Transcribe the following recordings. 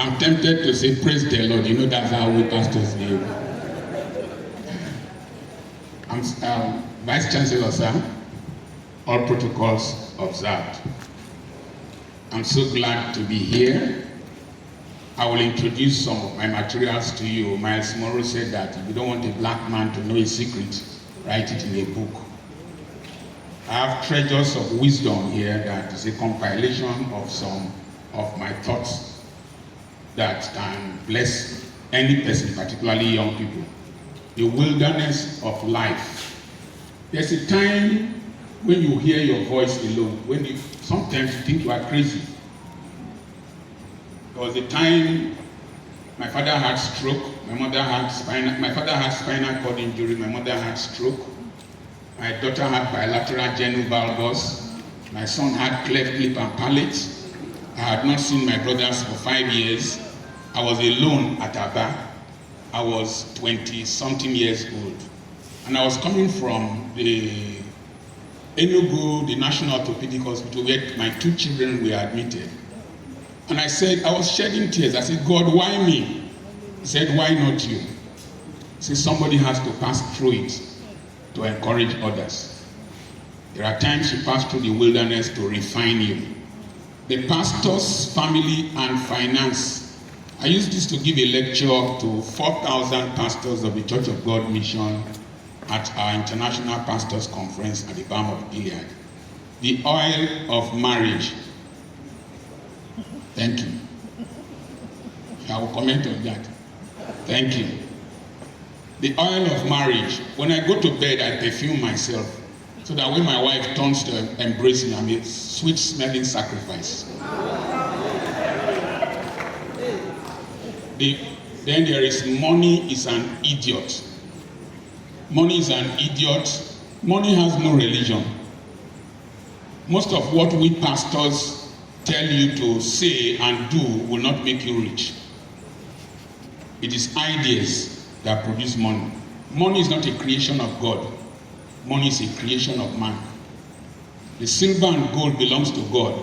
I'm tempted to say, praise the Lord. You know, that's how we pastors behave. I'm Vice Chancellor, sir. All protocols observed. I'm so glad to be here. I will introduce some of my materials to you. Miles Morrow said that if you don't want a black man to know a secret, write it in a book. I have treasures of wisdom here that is a compilation of some of my thoughts that can bless any person, particularly young people. The wilderness of life. There's a time when you hear your voice alone, when sometimes you think you are crazy. There was a time my father had stroke, my father had spinal cord injury, my mother had stroke, my daughter had bilateral genu valgus, my son had cleft lip and palate. I had not seen my brothers for 5 years. I was alone at Aba. I was 20-something years old. And I was coming from the Enugu, the National Orthopedic Hospital, where my 2 children were admitted. And I said, I was shedding tears. I said, God, why me? He said, why not you? He said, somebody has to pass through it to encourage others. There are times you pass through the wilderness to refine you. The pastor's family and finance. I used this to give a lecture to 4,000 pastors of the Church of God Mission at our International Pastors Conference at the Balm of Gilead. The oil of marriage. Thank you. I will comment on that. Thank you. The oil of marriage. When I go to bed, I perfume myself so that when my wife turns to embrace me, I'm a sweet-smelling sacrifice. Then there is money is an idiot. Money is an idiot. Money has no religion. Most of what we pastors tell you to say and do will not make you rich. It is ideas that produce money. Money is not a creation of God. Money is a creation of man. The silver and gold belongs to God.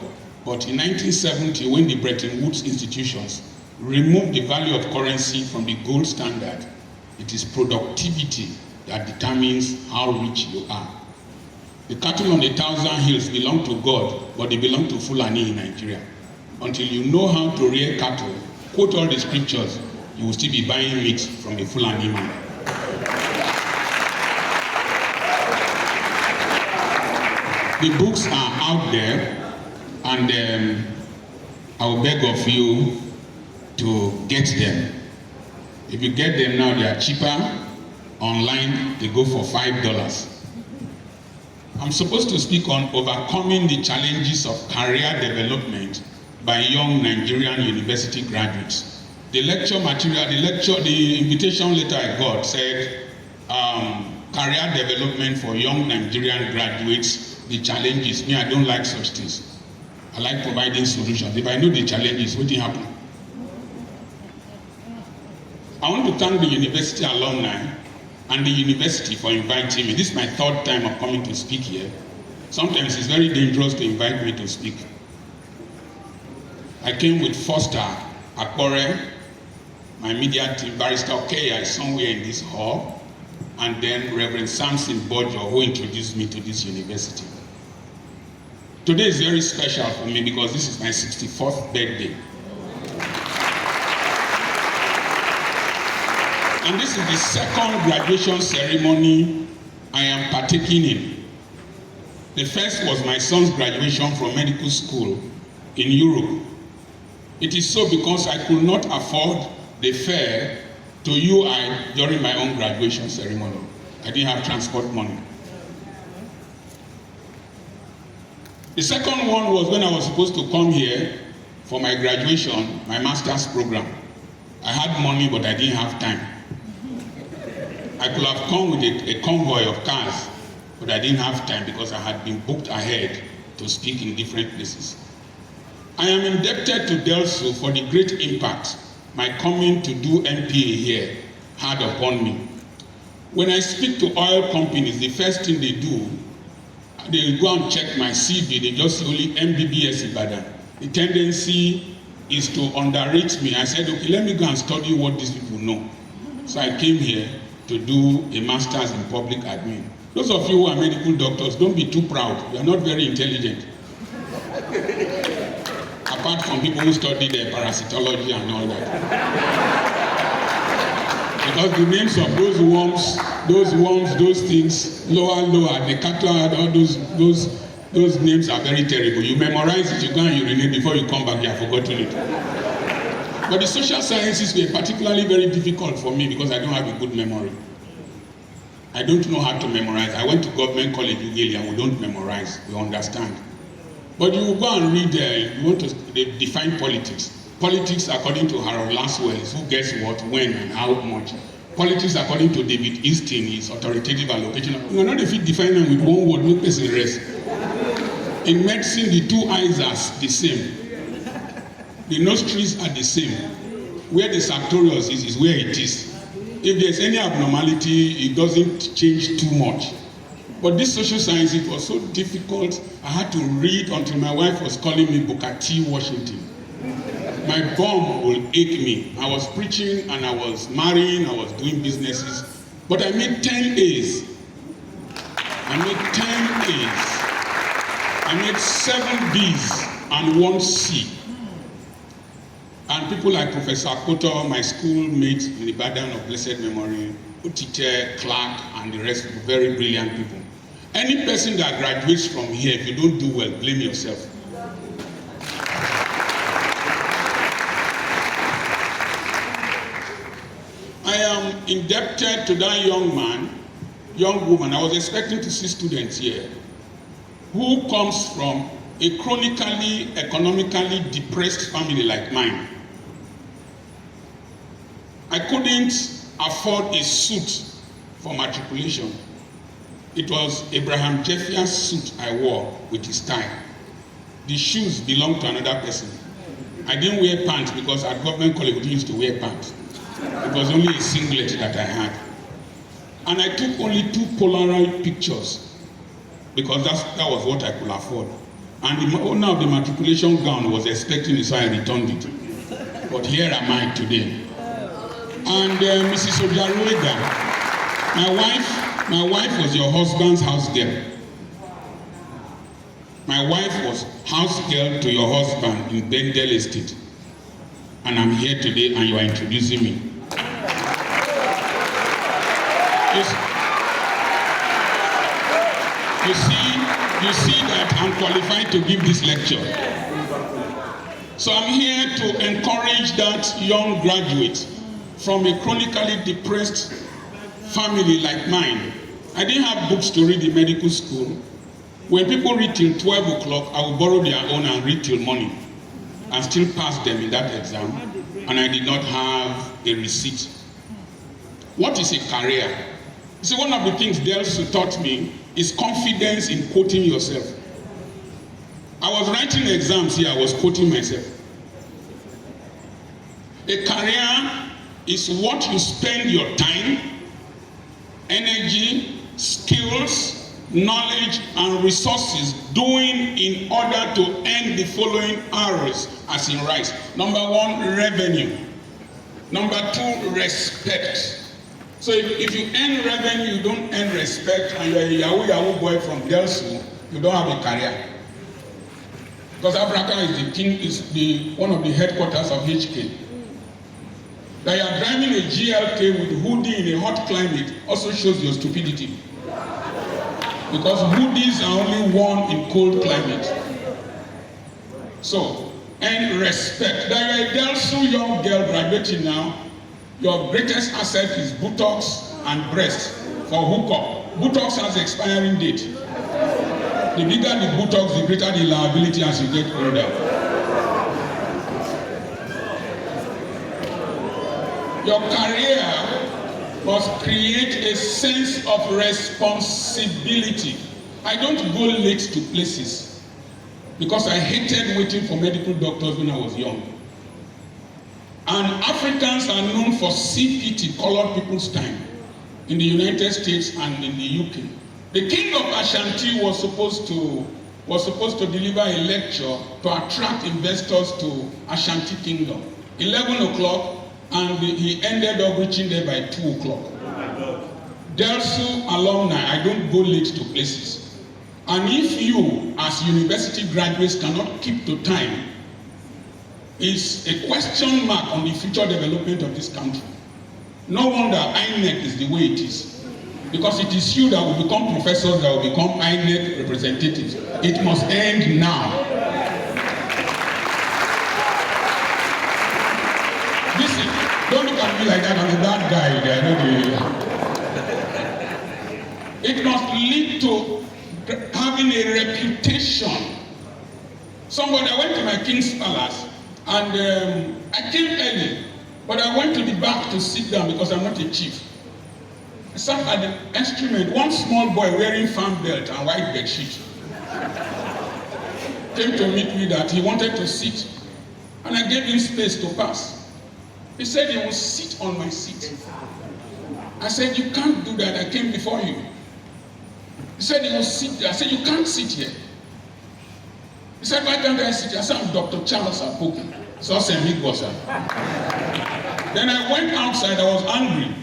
But in 1970, when the Bretton Woods institutions removed the value of currency from the gold standard, it is productivity that determines how rich you are. The cattle on the 1,000 hills belong to God, but they belong to Fulani in Nigeria. Until you know how to rear cattle, quote all the scriptures, you will still be buying meat from a Fulani man. The books are out there, and I will beg of you to get them. If you get them now, they are cheaper. Online, they go for $5. I'm supposed to speak on overcoming the challenges of career development by young Nigerian university graduates. The lecture material, the invitation letter I got said, career development for young Nigerian graduates, the challenges. Me, I don't like such things. I like providing solutions. If I know the challenges, what will happen? I want to thank the university alumni and the university for inviting me. This is my 3rd time of coming to speak here. Sometimes it's very dangerous to invite me to speak. I came with Foster Akpore, my media team, Barrister Okeya is somewhere in this hall, and then Reverend Samson Bojo, who introduced me to this university. Today is very special for me because this is my 64th birthday. And this is the 2nd graduation ceremony I am partaking in. The first was my son's graduation from medical school in Europe. It is so because I could not afford the fare to UI during my own graduation ceremony. I didn't have transport money. The second one was when I was supposed to come here for my graduation, my master's program. I had money, but I didn't have time. I could have come with a convoy of cars, but I didn't have time because I had been booked ahead to speak in different places. I am indebted to DELSU for the great impact my coming to do MPA here had upon me. When I speak to oil companies, the first thing they do, they go and check my CV. They just see only MBBS Ibadan. The tendency is to underrate me. I said, okay, let me go and study what these people know. So I came here to do a master's in public admin. Those of you who are medical doctors, don't be too proud. You are not very intelligent. Apart from people who study their parasitology and all that. Because the names of those worms, those things, lower, the cattle, all those names are very terrible. You memorize it, you go and urinate, before you come back, you have forgotten it. But the social sciences were particularly very difficult for me because I don't have a good memory. I don't know how to memorize. I went to government college in Ughelli and we don't memorize, we understand. But you will go and read, you want to define politics. Politics according to Harold Laswell, who gets what, when, and how much. Politics according to David Easton is authoritative allocation. You are not if you define them with one word, no person rest. In medicine, the two eyes are the same. The nostrils are the same. Where the sartorius is where it is. If there's any abnormality, it doesn't change too much. But this social science, it was so difficult. I had to read until my wife was calling me Booker T. Washington. My bum will ache me. I was preaching and I was marrying, I was doing businesses. But I made 10 A's. I made 10 A's. I made 7 B's and 1 C. And people like Professor Akoto, my schoolmate in Ibadan of blessed memory, Utite, Clark, and the rest of very brilliant people. Any person that graduates from here, if you don't do well, blame yourself. I am indebted to that young woman. I was expecting to see students here, who comes from a chronically, economically depressed family like mine. I couldn't afford a suit for matriculation. It was Abraham Jeffia's suit I wore with his tie. The shoes belonged to another person. I didn't wear pants because at government college we used to wear pants. It was only a singlet that I had. And I took only 2 Polaroid pictures because that was what I could afford. And the owner of the matriculation gown was expecting it, so I returned it. But here am I today. And Mrs. Ojaruega, my wife was your husband's house girl. My wife was house girl to your husband in Bendel Estate. And I'm here today and you are introducing me. You see that I'm qualified to give this lecture. So I'm here to encourage that young graduate from a chronically depressed family like mine. I didn't have books to read in medical school. When people read till 12 o'clock, I would borrow their own and read till morning and still pass them in that exam. And I did not have a receipt. What is a career? You see, one of the things DELSU taught me is confidence in quoting yourself. I was writing exams here, I was quoting myself. A career is what you spend your time, energy, skills, knowledge, and resources doing in order to earn the following arrows as in rice. Number 1, revenue. Number 2, respect. So if you earn revenue, you don't earn respect, and you're a Yahoo boy from DELSU, you don't have a career. Because Abraka is one of the headquarters of HK. That you are driving a GLK with hoodie in a hot climate also shows your stupidity. Because hoodies are only worn in cold climate. So, and respect. That you are a DELSU young girl graduating now, your greatest asset is buttocks and breast for hookup. Buttocks has expiring date. The bigger the buttocks, the greater the liability as you get older. Your career must create a sense of responsibility. I don't go late to places because I hated waiting for medical doctors when I was young. And Africans are known for CPT, colored people's time, in the United States and in the UK. The king of Ashanti was supposed to was supposed to deliver a lecture to attract investors to Ashanti Kingdom. 11 o'clock, and he ended up reaching there by 2 o'clock. DELSU alumni, I don't go late to places. And if you, as university graduates, cannot keep to time, it's a question mark on the future development of this country. No wonder INEC is the way it is. Because it is you that will become professors, that will become INEC representatives. It must end now. Listen, don't look at me like that. I'm a bad guy. It must lead to having a reputation. Somebody, I went to my king's palace, and I came early, but I went to the back to sit down because I'm not a chief. I sat at the instrument. One small boy wearing farm belt and white bedsheet came to meet me that he wanted to sit, and I gave him space to pass. He said he would sit on my seat. I said, you can't do that. I came before you. He said he will sit there. I said, you can't sit here. He said, why can't I sit here? I said, I'm Dr. Charles Apoki. So I said, then I went outside. I was angry.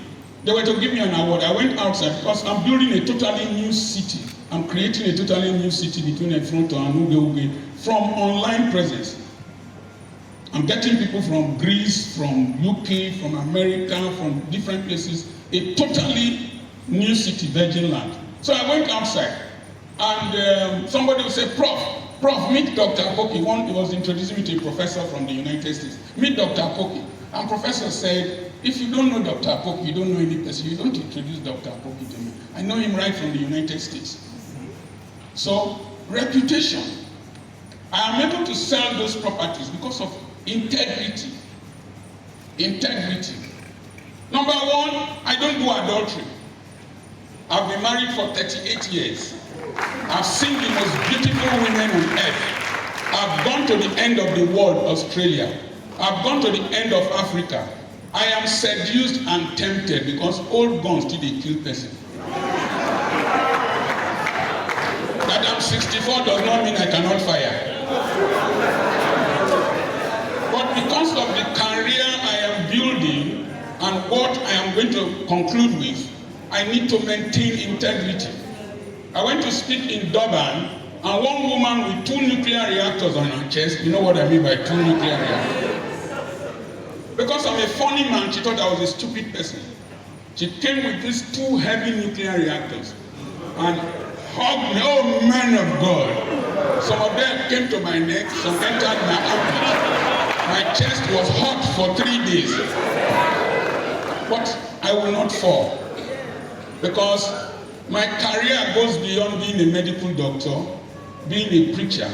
They were to give me an award. I went outside because I'm building a totally new city. I'm creating a totally new city between Efronto and Uge from online presence. I'm getting people from Greece, from UK, from America, from different places. A totally new city, Virgin Land. So I went outside, and somebody would say, Prof, meet Dr. Apoki. He was introducing me to a professor from the United States. Meet Dr. Apoki. And professor said, if you don't know Dr. Apoki, you don't know any person, you don't introduce Dr. Apoki to me. I know him right from the United States. So, reputation. I am able to sell those properties because of integrity. Integrity. Number one, I don't do adultery. I've been married for 38 years. I've seen the most beautiful women on earth. I've gone to the end of the world, Australia. I've gone to the end of Africa. I am seduced and tempted because old guns still they kill person. That I'm 64 does not mean I cannot fire. But because of the career I am building and what I am going to conclude with, I need to maintain integrity. I went to speak in Durban, and one woman with 2 nuclear reactors on her chest, you know what I mean by 2 nuclear reactors? Because I'm a funny man, she thought I was a stupid person. She came with these 2 heavy nuclear reactors and hugged me, oh man of God. Some of them came to my neck, some entered my armpit. My chest was hot for 3 days. But I will not fall. Because my career goes beyond being a medical doctor, being a preacher,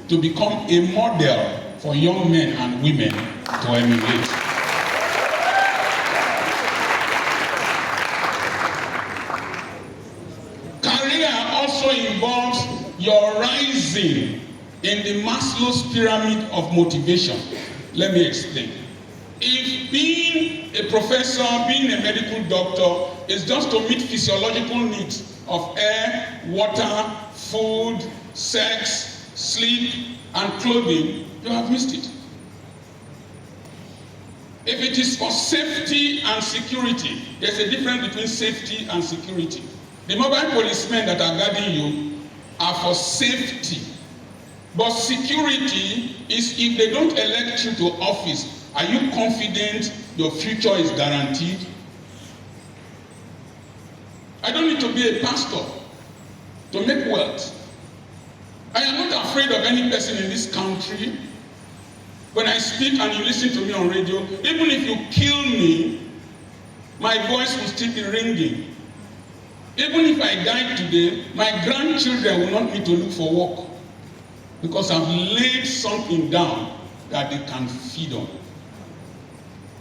to become a model for young men and women to emulate. Career also involves your rising in the Maslow's pyramid of motivation. Let me explain. If being a professor, being a medical doctor is just to meet physiological needs of air, water, food, sex, sleep, and clothing, you have missed it. If it is for safety and security, there's a difference between safety and security. The mobile policemen that are guarding you are for safety. But security is if they don't elect you to office, are you confident your future is guaranteed? I don't need to be a pastor to make wealth. I am not afraid of any person in this country. When I speak and you listen to me on radio, even if you kill me, my voice will still be ringing. Even if I die today, my grandchildren will not need to look for work because I've laid something down that they can feed on.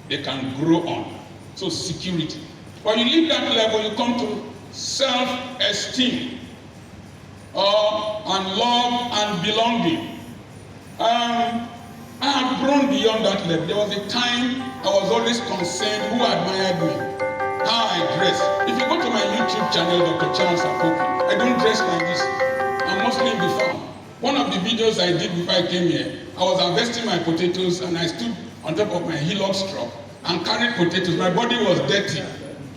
They can grow on. So security. When you leave that level, you come to self-esteem and love and belonging. I have grown beyond that level. There was a time I was always concerned who admired me, how I dress. If you go to my YouTube channel, Dr. Charles Apoki, I don't dress like this. I'm mostly in the farm. One of the videos I did before I came here, I was harvesting my potatoes and I stood on top of my hillock truck and carried potatoes. My body was dirty.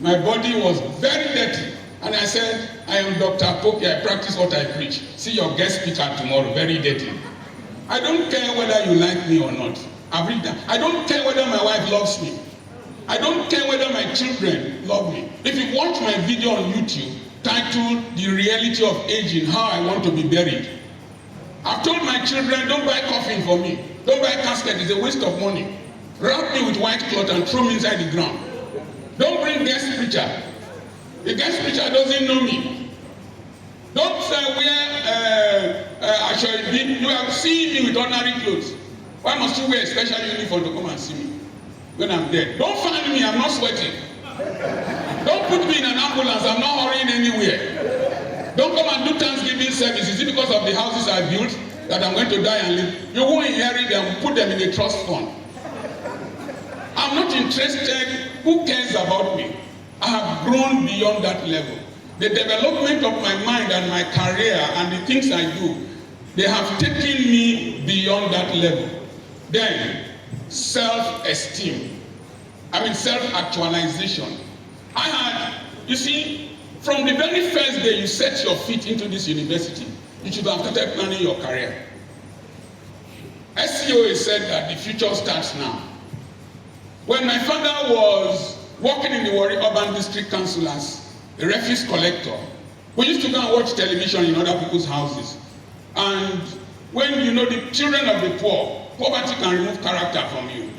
My body was very dirty. And I said, I am Dr. Apoki, I practice what I preach. See your guest speaker tomorrow, very dirty. I don't care whether you like me or not. I've read that. I don't care whether my wife loves me. I don't care whether my children love me. If you watch my video on YouTube, titled The Reality of Aging, How I Want to Be Buried, I've told my children, don't buy coffin for me. Don't buy casket, it's a waste of money. Wrap me with white cloth and throw me inside the ground. Don't bring guest preacher. The guest preacher doesn't know me. Don't wear Ashoibi. You have seen me with ordinary clothes. Why must you wear a special uniform to come and see me when I'm dead? Don't find me, I'm not sweating. Don't put me in an ambulance, I'm not hurrying anywhere. Don't come and do Thanksgiving service. Is it because of the houses I built that I'm going to die and live? You won't inherit them, put them in a trust fund. I'm not interested. Who cares about me? I have grown beyond that level. The development of my mind and my career and the things I do, they have taken me beyond that level. Then, self-esteem. Self-actualization. You see, from the very first day you set your feet into this university, you should have started planning your career. SCOA said that the future starts now. When my father was working in the Warri Urban District Council as a refuse collector, we used to go and watch television in other people's houses. And when the children of the poor, poverty can remove character from you.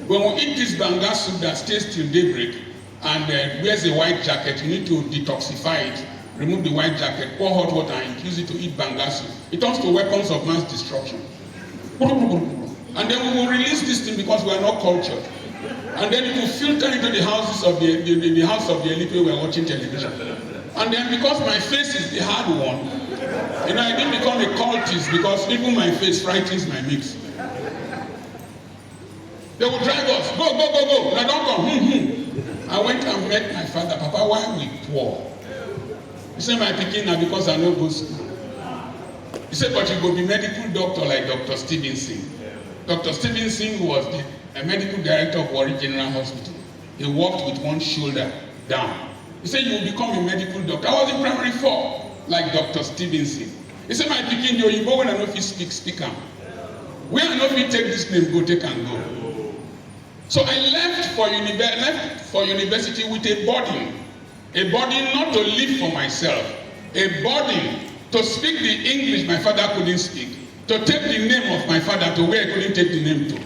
When we eat this banga soup that stays till daybreak and wears a white jacket, you need to detoxify it, remove the white jacket, pour hot water and infuse it to eat banga soup. It turns to weapons of mass destruction. And then we will release this thing because we are not cultured. And then it will filter into the houses of the house of the elite where we are watching television. And then because my face is the hard one, I didn't become a cultist because even my face frightens my mates. They would drive us, go, go, go, go. Now don't come. I went and met my father. Papa, why we poor? He said, my pikin na because I no go school. He said, but you go be medical doctor like Dr. Stevenson. Dr. Stevenson was a medical director of Warri General Hospital. He walked with one shoulder down. He said, you will become a medical doctor. I was in primary 4, like Dr. Stevenson. He said, my pikin, you go when I know if you speak am. Where I know if you take this name, go take and go. So I left for university with a burden. A burden not to live for myself. A burden to speak the English my father couldn't speak. To take the name of my father to where I couldn't take the name to.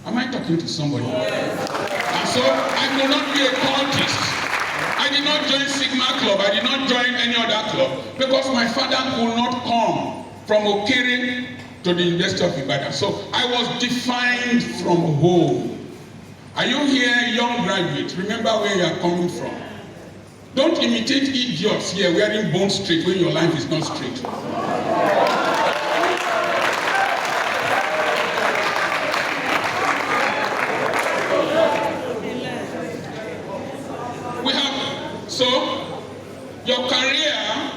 Am I talking to somebody? Yes. And so I could not be a cultist. I did not join Sigma Club. I did not join any other club because my father could not come from Okere to the University of Ibadan. So I was defined from home. Are you here, young graduates? Remember where you are coming from. Don't imitate idiots here wearing bone straight when your life is not straight. So, your career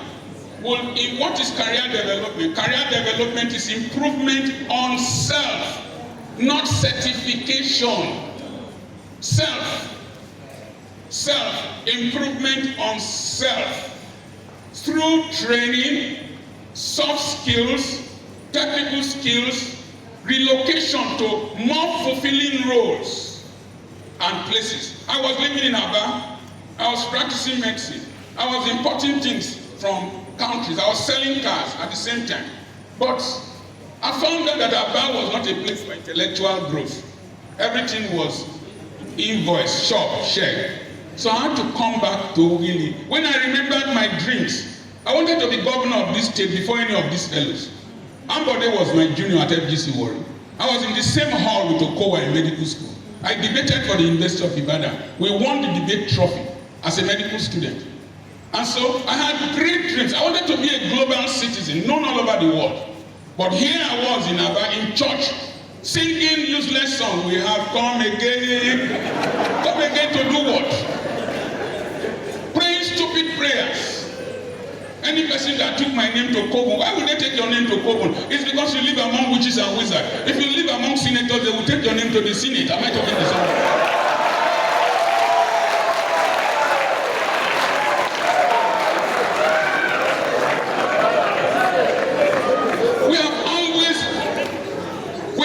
what is career development? Career development is improvement on self, not certification. Improvement on self. Through training, soft skills, technical skills, relocation to more fulfilling roles and places. I was living in Aba. I was practicing medicine. I was importing things from countries. I was selling cars at the same time. But I found out that Aba was not a place for intellectual growth. Everything was invoice, shop, check. So I had to come back to Willie. When I remembered my dreams, I wanted to be governor of this state before any of these fellows. Ambode was my junior at FGC Warri. I was in the same hall with Okowa in medical school. I debated for the University of Ibadan. We won the debate trophy as a medical student. And so I had great dreams. I wanted to be a global citizen, known all over the world. But here I was in Aba, in church, singing useless songs. We have come again. Come again to do what? Praying stupid prayers. Any person that took my name to Kogun, why would they take your name to Kogun? It's because you live among witches and wizards. If you live among senators, they will take your name to the Senate. Am I talking to someone? We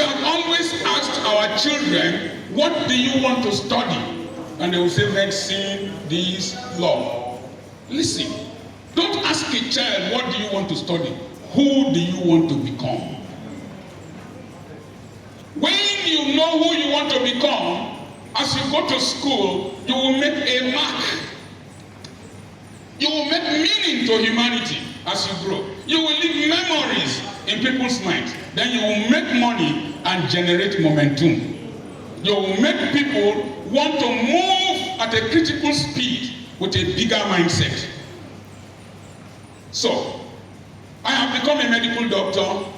have always asked our children, what do you want to study? And they will say medicine, this, law. Listen, don't ask a child, what do you want to study? Who do you want to become? When you know who you want to become, as you go to school, you will make a mark. You will make meaning to humanity as you grow. You will leave memories in people's minds. Then you will make money and generate momentum. You will make people want to move at a critical speed with a bigger mindset. So, I have become a medical doctor.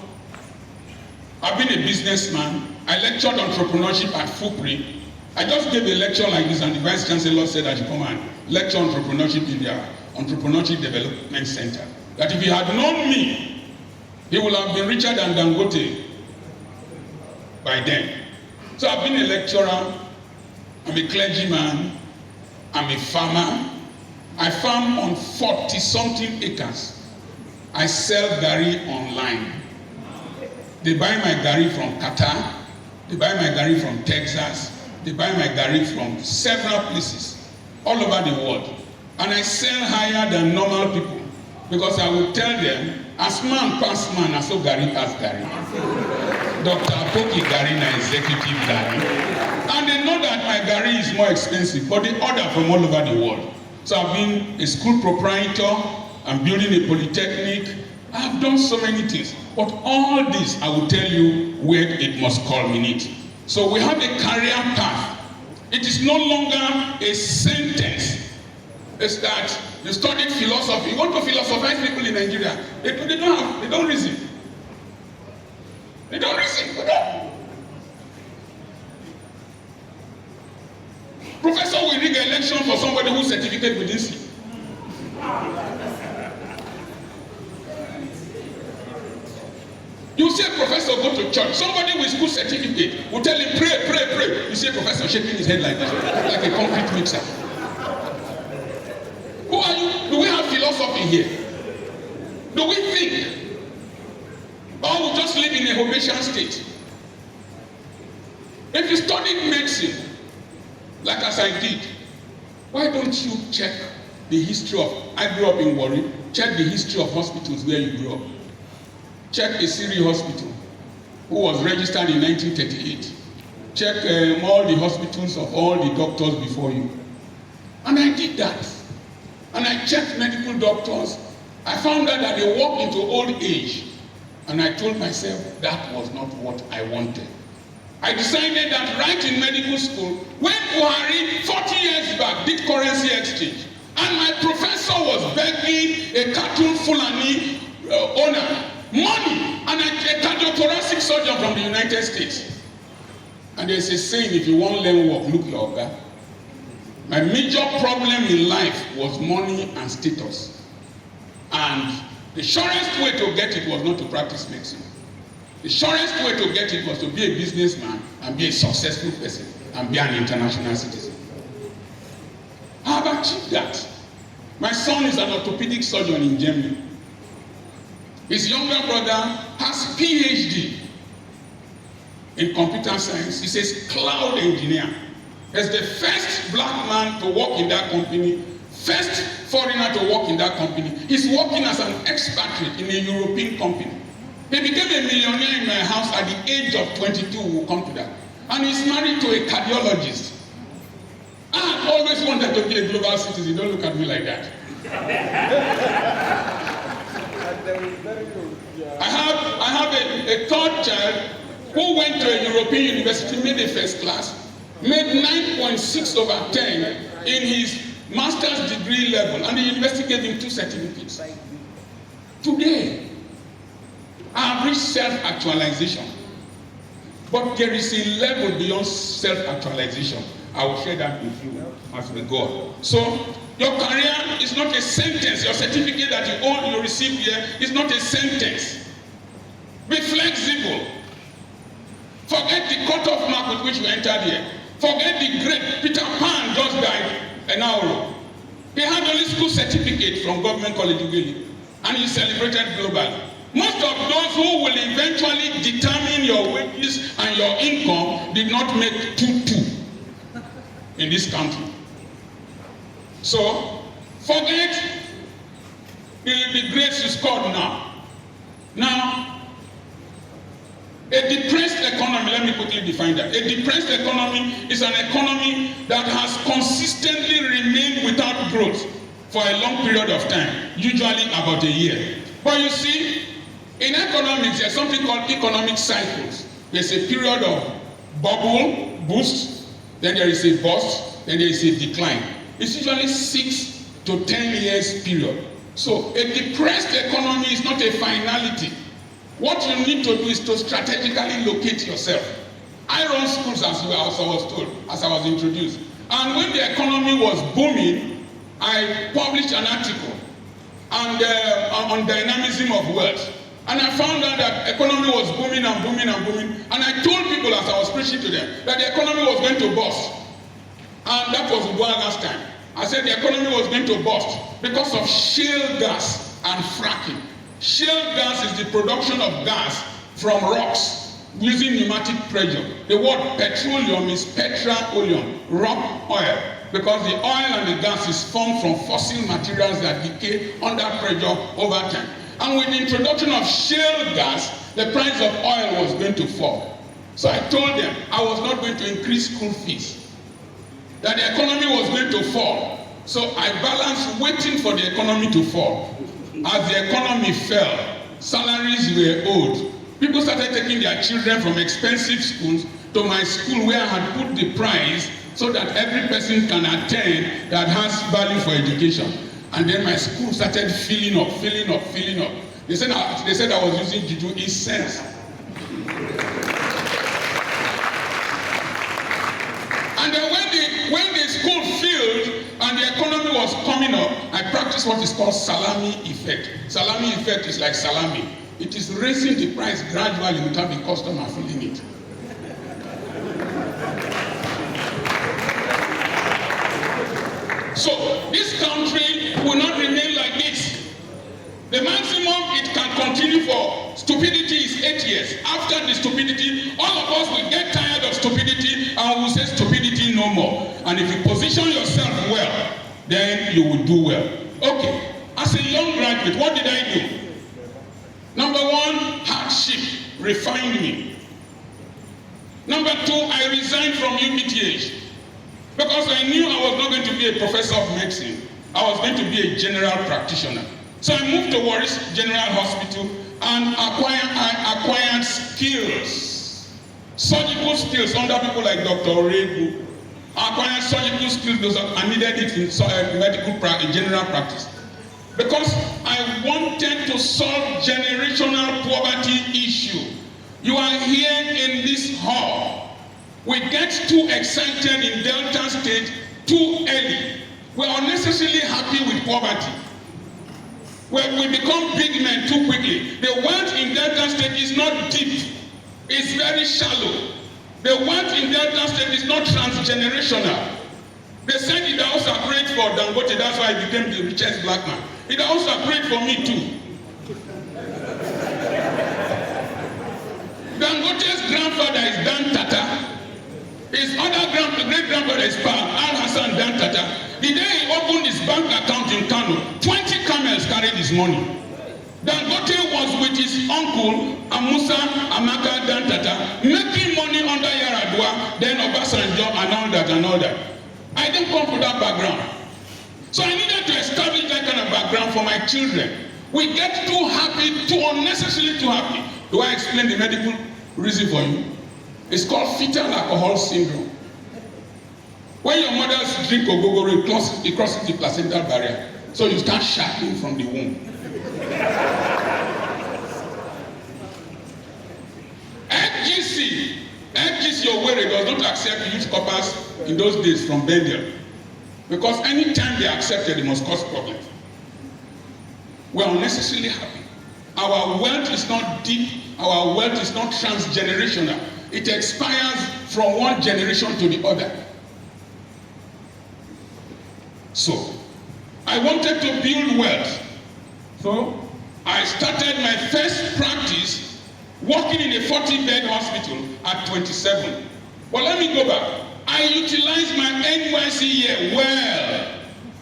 I've been a businessman. I lectured entrepreneurship at FUPRI. I just gave a lecture like this, and the Vice Chancellor said I should come and lecture entrepreneurship in their Entrepreneurship Development Center. That if he had known me, he would have been richer than Dangote by then. So I've been a lecturer, I'm a clergyman, I'm a farmer. I farm on 40-something acres. I sell garri online. They buy my garri from Qatar, they buy my garri from Texas, they buy my garri from several places all over the world. And I sell higher than normal people because I will tell them, as man pass man, as so garri pass garri. Dr. Apoki garri na executive garri. And they know that my garri is more expensive, but they order from all over the world. So I've been a school proprietor, I'm building a polytechnic, I've done so many things. But all this, I will tell you where it must culminate. So we have a career path. It is no longer a sentence. It's that you studied philosophy. You want to philosophize people in Nigeria. They don't reason. They don't reason. Professor will rig an election for somebody whose certificate we didn't see. You see a professor go to church, somebody with school certificate will tell him, pray, pray, pray. You see a professor shaking his head like this, like a concrete mixer. Who are you? Do we have philosophy here? Do we think? Or we just live in a Hobbesian state? If you studied medicine, like as I did, why don't you check the history of, I grew up in Warri, check the history of hospitals where you grew up. Check a Siri hospital, who was registered in 1938. Check all the hospitals of all the doctors before you. And I did that. And I checked medical doctors. I found out that they walk into old age. And I told myself that was not what I wanted. I decided that right in medical school, when Buhari 40 years back did currency exchange, and my professor was begging a cartoon Fulani owner money, and a cardiothoracic surgeon from the United States. And there's a saying, if you want to learn work, look your oga. My major problem in life was money and status. And the surest way to get it was not to practice medicine. The surest way to get it was to be a businessman and be a successful person and be an international citizen. I have achieved that. My son is an orthopedic surgeon in Germany. His younger brother has PhD in computer science. He's a cloud engineer. He's the first black man to work in that company, first foreigner to work in that company. He's working as an expatriate in a European company. He became a millionaire in my house at the age of 22, we'll come to that. And he's married to a cardiologist. I've always wanted to be a global citizen. Don't look at me like that. I have a third child who went to a European university, made a first class, made 9.6 over 10 in his master's degree level, and the university gave him 2 certificates. Today, I have reached self-actualization. But there is a level beyond self-actualization. I will share that with you as we go. So, Your career is not a sentence. Your certificate that you own, you receive here is not a sentence. Be flexible. Forget the cut-off mark with which you entered here. Forget the great Peter Pan just died an hour ago. He had only school certificate from Government College Ughelli, and he celebrated globally. Most of those who will eventually determine your wages and your income did not make 2-2 in this country. So, forget the grades you scored now. Now, a depressed economy, let me quickly define that. A depressed economy is an economy that has consistently remained without growth for a long period of time, usually about a year. But you see, in economics, there's something called economic cycles. There's a period of bubble, boost, then there is a bust, then there is a decline. It's usually 6 to 10 years period. So a depressed economy is not a finality. What you need to do is to strategically locate yourself. I run schools as I was told, as I was introduced. And when the economy was booming, I published an article on dynamism of wealth. And I found out that economy was booming and booming and booming. And I told people as I was preaching to them that the economy was going to burst. And that was last time. I said the economy was going to burst because of shale gas and fracking. Shale gas is the production of gas from rocks using pneumatic pressure. The word petroleum is petroleum, rock oil, because the oil and the gas is formed from fossil materials that decay under pressure over time. And with the introduction of shale gas, the price of oil was going to fall. So I told them I was not going to increase school fees, that the economy was going to fall. So I balanced waiting for the economy to fall. As the economy fell, salaries were owed. People started taking their children from expensive schools to my school where I had put the price so that every person can attend that has value for education. And then my school started filling up. They said I was using juju in sense. And then when the school filled and the economy was coming up, I practiced what is called salami effect. Salami effect is like salami. It is raising the price gradually without the customer feeling it. So this country will not remain like this. The maximum it can continue for stupidity is 8 years. After the stupidity, all of us will get tired of stupidity and will say stupidity no more. And if you position yourself well, then you will do well. Okay, as a young graduate, what did I do? Number one, hardship refined me. Number two, I resigned from UPTH. Because I knew I was not going to be a professor of medicine. I was going to be a general practitioner. So I moved to Warris General Hospital and I acquired skills. Surgical skills under people like Dr. Orebu. I acquired surgical skills I needed it in medical general practice. Because I wanted to solve generational poverty issue. You are here in this hall. We get too excited in Delta State too early. We are unnecessarily happy with poverty. We become big men too quickly. The wealth in Delta State is not deep. It's very shallow. The wealth in Delta State is not transgenerational. They said it also great for Dangote, that's why I became the richest black man. It also great for me too. Dangote's grandfather is Dan Tata. His other great-grandfather is Al Hassan Dan Tata. The day he opened his bank account in Kano, 20 camels carried his money. Dangote was with his uncle, Amusa Amaka Dan Tata, making money under Yaradua, then Obasanjo and all that. I didn't come from that background. So I needed to establish that kind of background for my children. We get too happy, too unnecessarily too happy. Do I explain the medical reason for you? It's called fetal alcohol syndrome. When your mothers drink ogogoro, it crosses the placental barrier. So you start shaking from the womb. FGC Owerri does not accept youth corpus in those days from Bengal. Because anytime they accepted, it must cause problems. We are unnecessarily happy. Our wealth is not deep. Our wealth is not transgenerational. It expires from one generation to the other. So, I wanted to build wealth. So, I started my first practice working in a 40-bed hospital at 27. But let me go back. I utilized my NYC year well.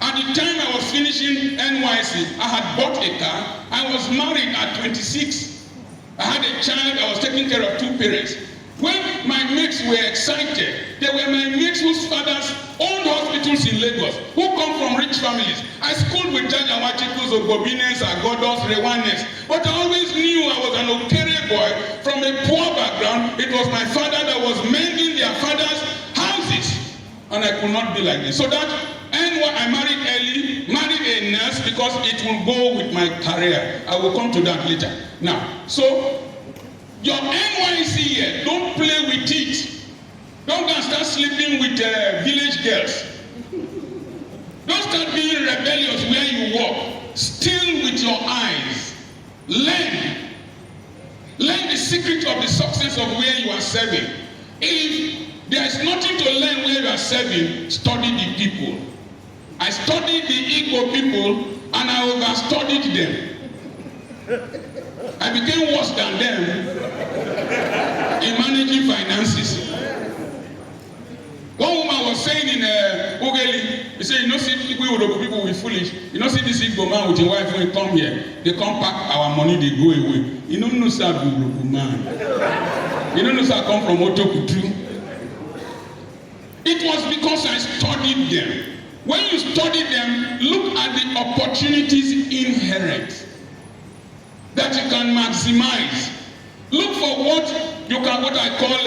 At the time I was finishing NYC, I had bought a car. I was married at 26. I had a child. I was taking care of 2 parents. When my mates were excited, they were my mates whose fathers owned hospitals in Lagos, who come from rich families. I schooled with Jajawachikus, Ogobines, Agodos, Rewanes. But I always knew I was an Okere boy from a poor background. It was my father that was mending their father's houses. And I could not be like this. So that I married early, married a nurse because it will go with my career. I will come to that later. Now, so your NYC year, don't play with it. Don't go and start sleeping with village girls. Don't start being rebellious where you walk. Still with your eyes. Learn. Learn the secret of the success of where you are serving. If there is nothing to learn where you are serving, study the people. I studied the Igbo people and I overstudied them. I became worse than them in managing finances. One woman was saying in Ogeli, he said, you know, see, we people will be foolish. You know, see this Igbo man with his wife when he come here, they come pack our money, they go away. You know, no sir, man. You know, sir, I come from Otokutu. It was because I studied them. When you study them, look at the opportunities inherent that you can maximize. Look for what you can, what I call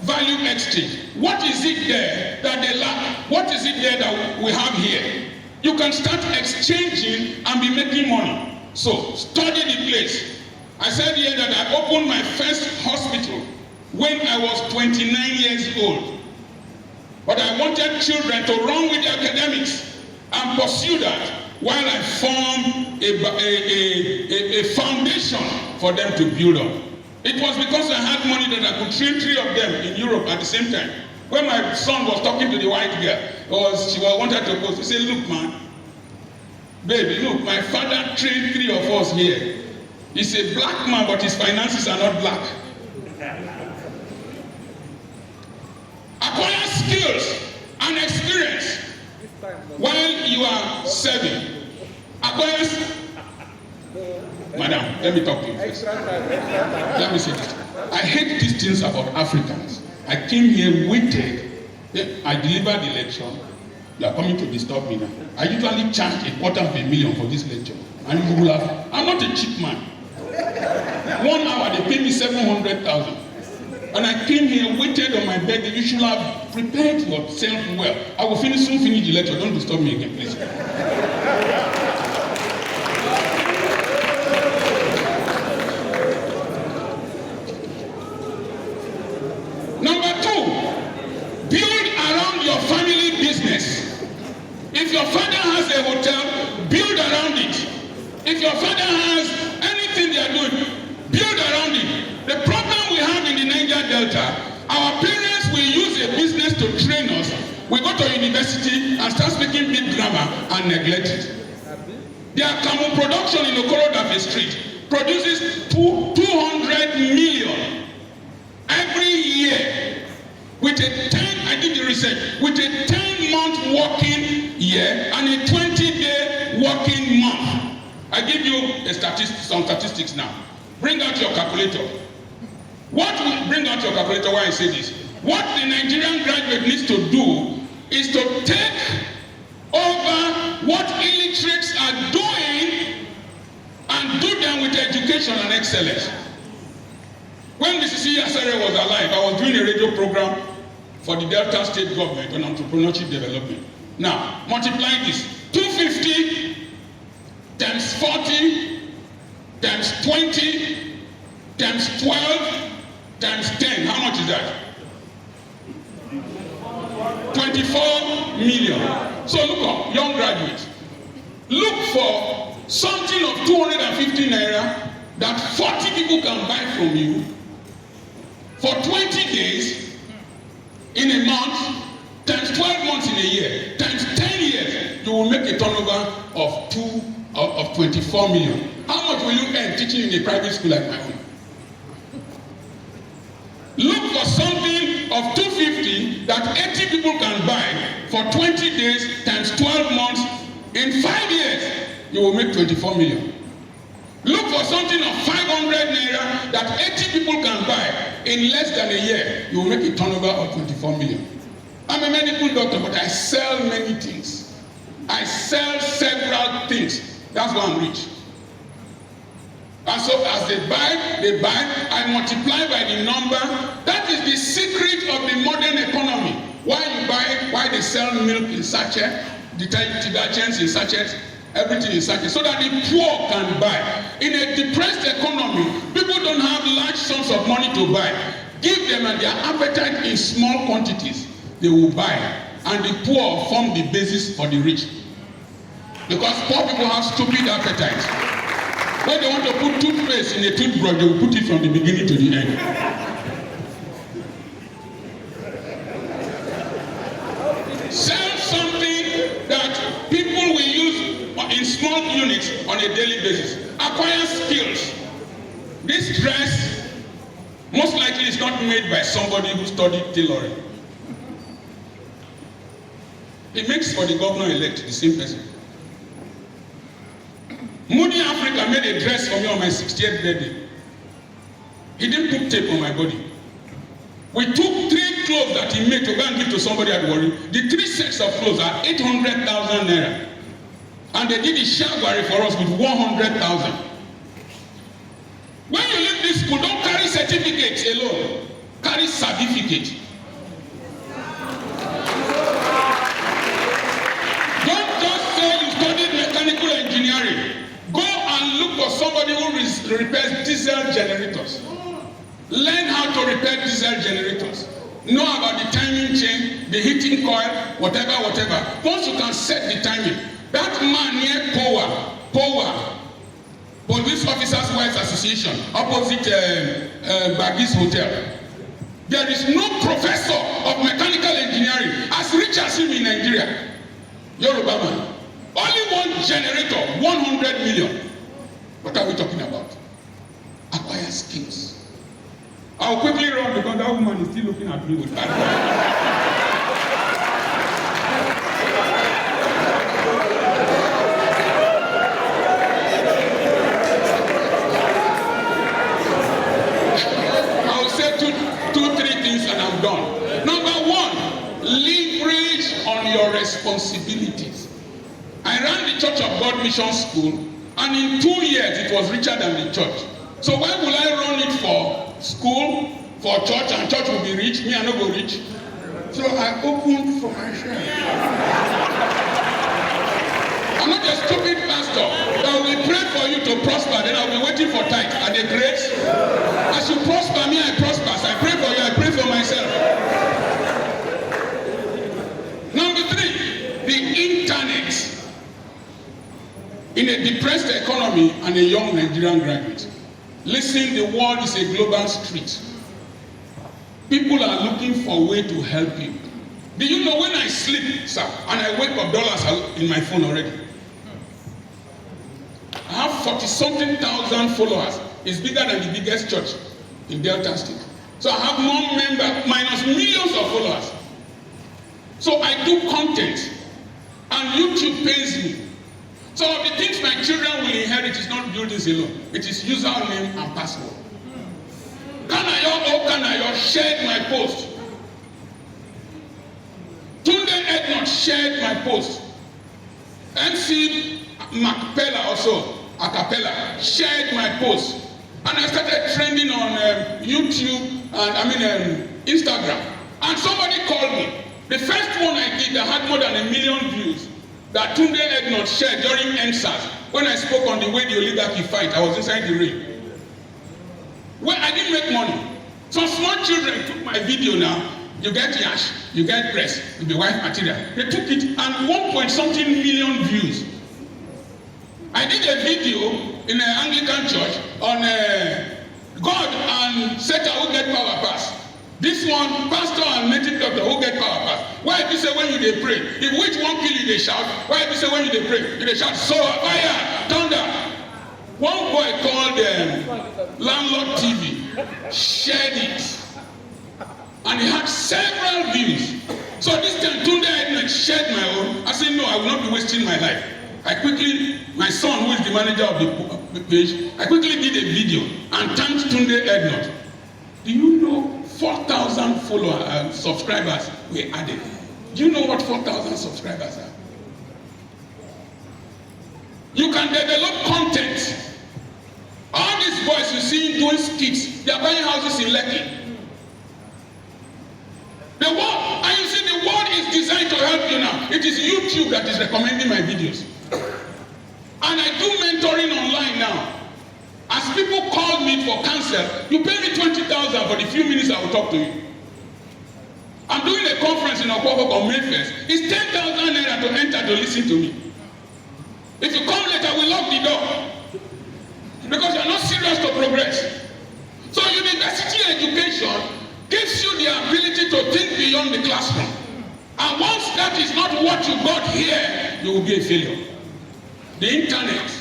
value exchange. What is it there that they lack? What is it there that we have here? You can start exchanging and be making money. So study the place. I said here that I opened my first hospital when I was 29 years old. But I wanted children to run with the academics and pursue that while I formed a foundation for them to build on. It was because I had money that I could train 3 of them in Europe at the same time. When my son was talking to the white girl, she wanted to post, he said, look man, baby, look, my father trained 3 of us here. He's a black man, but his finances are not black. Acquire skills and experience while you are serving. Acquire. Madam, let me talk to you first. Let me say this. I hate these things about Africans. I came here, waited, I delivered the lecture. You are coming to disturb me now. I usually charge $250,000 for this lecture. And you will have, I'm not a cheap man. 1 hour, they pay me $700,000. And I came here, waited on my bed. You should have prepared yourself well. I will soon finish the lecture. Don't disturb me again, please. Number 2, build around your family business. If your father has a hotel, build around it. If your father has anything they are doing, build around it. The problem we have in the Niger Delta, our parents will use a business to train us. We go to university and start speaking big grammar and neglect it. Their Kamu production in Okorodafe Street produces 200 million every year with a 10, I did the research, with a 10-month working year and a 20-day working month. I give you some statistics now. Bring out your calculator. What will bring out your calculator? Why I say this? What the Nigerian graduate needs to do is to take over what illiterates are doing and do them with education and excellence. When Mrs. Yasare was alive, I was doing a radio program for the Delta State government on entrepreneurship development. Now, multiply this. 250 times 40 times 20 times 12 times 10. How much is that? 20 24 million. So look up, young graduates. Look for something of 250 naira that 40 people can buy from you for 20 days in a month, times 12 months in a year, times 10 years, you will make a turnover of 24 million. How much will you earn teaching in a private school like my own? Look for something of 250 that 80 people can buy for 20 days times 12 months. In 5 years, you will make 24 million. Look for something of 500 naira that 80 people can buy in less than a year. You will make a turnover of 24 million. I'm a medical doctor, but I sell many things. I sell several things. That's why I'm rich. And so as they buy, I multiply by the number. That is the secret of the modern economy. Why they sell milk in sachet, detergents in sachets, everything in sachet, so that the poor can buy. In a depressed economy, people don't have large sums of money to buy. Give them and their appetite in small quantities, they will buy. And the poor form the basis for the rich. Because poor people have stupid appetite. When they want to put toothpaste in a toothbrush, they will put it from the beginning to the end. Sell something that people will use in small units on a daily basis. Acquire skills. This dress most likely is not made by somebody who studied tailoring. It makes for the governor-elect, the same person. Moody Africa made a dress for me on my 60th birthday. He didn't put tape on my body. We took 3 clothes that he made to go and give to somebody at Warri. The 3 sets of clothes are 800,000 naira. And they did the shagwari for us with 100,000. When you leave this school, don't carry certificates alone. Carry certificate. Don't just say you studied mechanical engineering. Go and look for somebody who repairs diesel generators. Learn how to repair diesel generators. Know about the timing chain, the heating coil, whatever. Once you can set the timing, that man near POA, Police Officers Wives Association, opposite Bagis Hotel, there is no professor of mechanical engineering as rich as him in Nigeria. Yoruba man. Only one generator, 100 million. What are we talking about? Acquire skills. I'll quickly run because that woman is still looking at me with bad I'll say two, 3 things and I'm done. Number 1, leverage on your responsibilities. I ran the Church of God Mission School, and in 2 years it was richer than the church. So why will I run it for school, for church, and church will be rich? Me, I no go rich. So I opened for myself. I'm not a stupid pastor. I will pray for you to prosper, then I'll be waiting for tithe. Are they great? As you prosper me, I prosper. As I pray for you, I pray for myself. Number 3, the internet. In a depressed economy and a young Nigerian graduate, listen, the world is a global street. People are looking for a way to help you. Do you know when I sleep, sir, and I wake up, dollars in my phone already? I have 40-something thousand followers. It's bigger than the biggest church in Delta State. So I have more members, minus millions of followers. So I do content, and YouTube pays me. So the things my children will inherit is not buildings alone. It is username and password. Kanayo shared my post. Tunde Ednut shared my post. MC Macpella also, Acapella, shared my post. And I started trending on YouTube and Instagram. And somebody called me. The first one I did that had more than 1 million views, that Tunde Ednut shared during NSAS, when I spoke on the way the oligarchy fight. I was inside the ring. Well, I didn't make money. Some small children took my video now. You get yash, you get breast, you be wife material. They took it and 1.something million views. I did a video in an Anglican church on God and Satan who get power pass. This one, pastor and native doctor who get power pass. Why if you say when you dey pray? If which one kill you, they shout. Why if you say when you dey pray? You dey shout, so fire, thunder. One boy called Landlord TV shared it. And he had several views. So this time, Tunde Edmund shared my own. I said, no, I will not be wasting my life. I quickly, my son, who is the manager of the page, I quickly did a video and thanked Tunde Edmund. Do you know 4,000 followers, subscribers were added? Do you know what 4,000 subscribers are? You can develop content. All these boys you see doing skits, they are buying houses in Lekki. The world, and you see the world is designed to help you now. It is YouTube that is recommending my videos. And I do mentoring online now. As people call me for counsel, you pay me 20,000 for the few minutes I will talk to you. I'm doing a conference in Apoki on May 1st. It's 10,000 naira to enter to listen to me. If you come later, we lock the door. Because you're not serious to progress. So university education gives you the ability to think beyond the classroom. And once that is not what you got here, you will be a failure. The internet.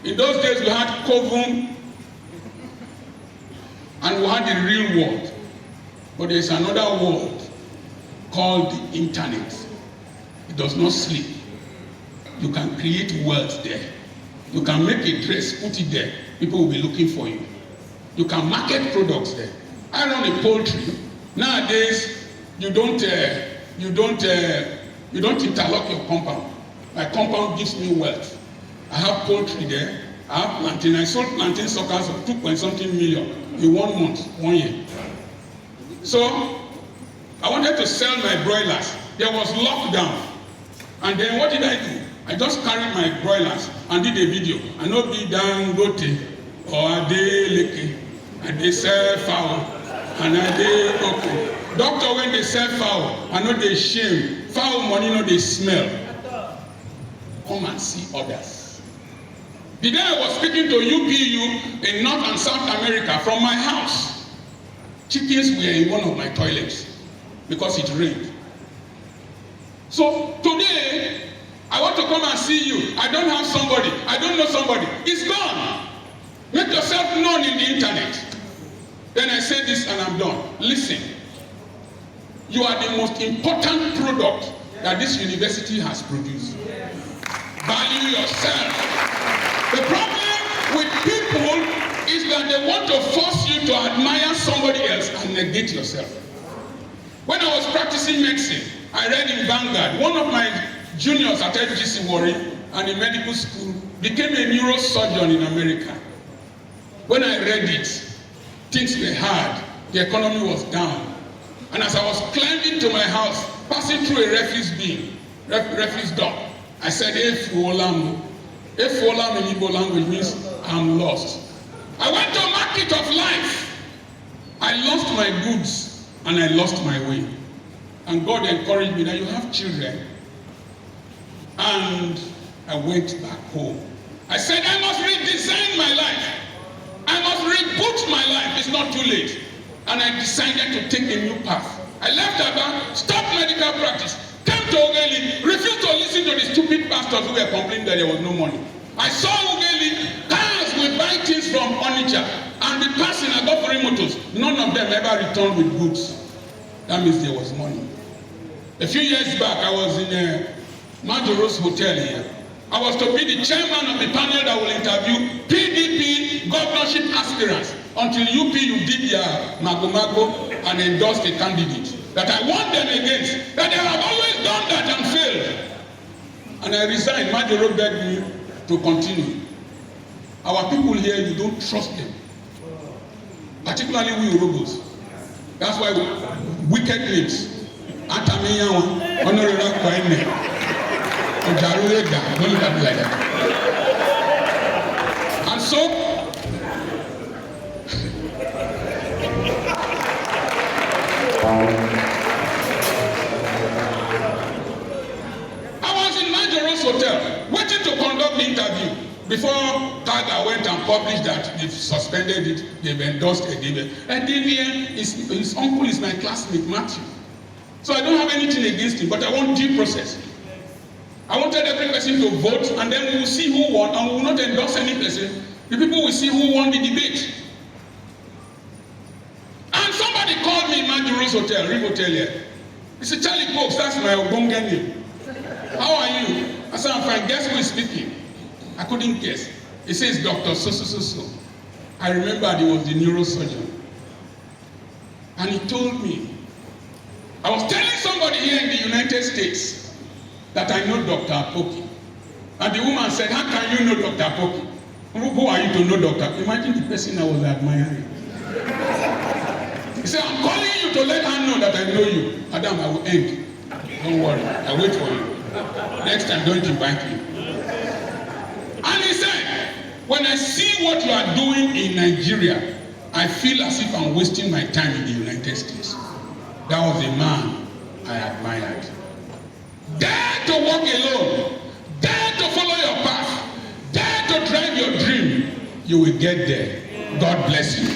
In those days we had Kovum and we had the real world. But there is another world called the internet. It does not sleep. You can create wealth there. You can make a dress, put it there. People will be looking for you. You can market products there. I run a poultry. Nowadays, you don't interlock your compound. My compound gives me wealth. I have poultry there. I have plantain. I sold plantain suckers of 2.something million in 1 month, 1 year. So I wanted to sell my broilers. There was lockdown. And then what did I do? I just carried my broilers and did a video. I know be Dangote or Adeleke, and they sell fowl. And I dey okay. Doctor, when they sell fowl, I know they shame. Fowl money, no they smell. Come and see others. The day I was speaking to UPU in North and South America from my house, chickens were in one of my toilets because it rained. So today, I want to come and see you. I don't have somebody. I don't know somebody. It's gone. Make yourself known in the internet. Then I say this and I'm done. Listen. You are the most important product that this university has produced. Value yourself. The problem with people is that they want to force you to admire somebody else and negate yourself. When I was practicing medicine, I read in Vanguard. One of my juniors at FGC Warri and in medical school became a neurosurgeon in America. When I read it, things were hard. The economy was down. And as I was climbing to my house, passing through a refuse dump, I said, Efuolam. Efuolam in Igbo language means I'm lost. I went to market of life. I lost my goods and I lost my way. And God encouraged me that you have children. And I went back home. I said, I must redesign my life. I must reboot my life. It's not too late. And I decided to take a new path. I left Aba, stopped medical practice, came to Ugeli, refused to listen to the stupid pastors who were complaining that there was no money. I saw Ugeli, cars will buy things from Onitsha, and the person I got for motors, none of them ever returned with goods. That means there was money. A few years back, I was in a Majoros Hotel here. I was to be the chairman of the panel that will interview PDP governorship aspirants until UPU did their mago and endorsed a candidate that I won them against, that they have always done that and failed. And I resigned. Majoro begged me to continue. Our people here, you don't trust them. Particularly we Urubos. That's why wicked names. Atamiyawa, Honorable Kwaime. And so father went and published that they've suspended it, they've endorsed Edebe. Edebe, his uncle is my classmate, Matthew. So I don't have anything against him, but I want due process. I wanted every person to vote, and then we will see who won, and we will not endorse any person. The people will see who won the debate. And somebody called me in Majuru's hotel, Riv Hotel here. He said, Charlie Cox, that's my Ogbonge name. How are you? I said, I'm fine. Guess who is speaking? I couldn't guess. He says, Dr. So. I remembered he was the neurosurgeon. And he told me, I was telling somebody here in the United States that I know Dr. Apoki. And the woman said, how can you know Dr. Apoki? Who are you to know Dr. Apoki? Imagine the person I was admiring. He said, I'm calling you to let her know that I know you. Madam, I will end. Don't worry. I wait for you. Next time, don't invite me. And he said, when I see what you are doing in Nigeria, I feel as if I'm wasting my time in the United States. That was a man I admired. Dare to walk alone. Dare to follow your path. Dare to drive your dream. You will get there. God bless you.